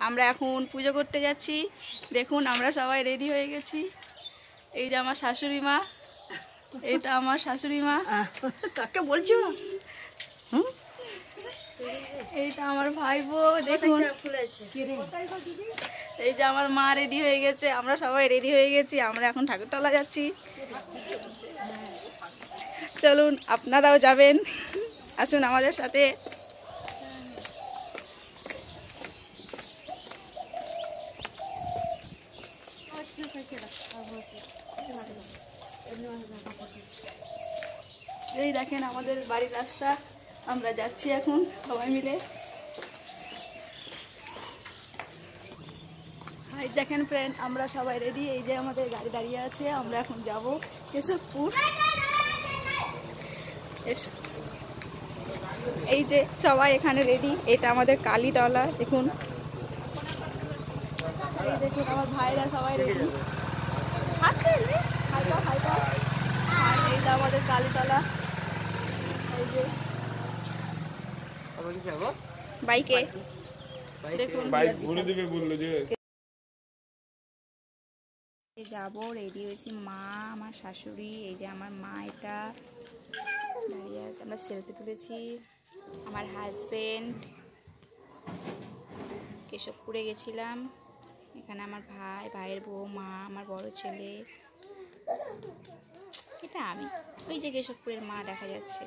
আমরা এখন পুজো করতে যাচ্ছি। দেখুন আমরা সবাই রেডি হয়ে গেছি। এই যে আমার শাশুড়ি মা, এটা আমার শাশুড়ি মা। কাকে বলছো? এইটা আমার ভাইবো। দেখুন এই যে আমার মা রেডি হয়ে গেছে, আমরা সবাই রেডি হয়ে গেছি। আমরা এখন ঠাকুরতলা যাচ্ছি। চলুন আপনারাও যাবেন, আসুন আমাদের সাথে। এই দেখেন আমাদের বাড়ির রাস্তা, আমরা যাচ্ছি এখন সবাই মিলে। এই দেখেন ফ্রেন্ড, আমরা সবাই রেডি। এই যে আমাদের গাড়ি দাঁড়িয়ে আছে, আমরা এখন যাব কেশবপুর। এই যে সবাই এখানে রেডি। এটা আমাদের কালীতলা। দেখুন, এই দেখুন আমার ভাইরা সবাই রেডি। এইটা আমাদের কালীতলা। এই যে বাইকে দেখুন যাবো। রেডি হয়েছি, মা, আমার শাশুড়ি, এই যে আমার মা এটা দাঁড়িয়ে আছে। আমরা সেলফি তুলেছি। আমার হাজবেন্ড, কেশবপুরে গেছিলাম। এখানে আমার ভাই, ভাইয়ের বউ, মা, আমার বড় ছেলে, এটা আমি। ওই যে কেশবপুরের মা দেখা যাচ্ছে।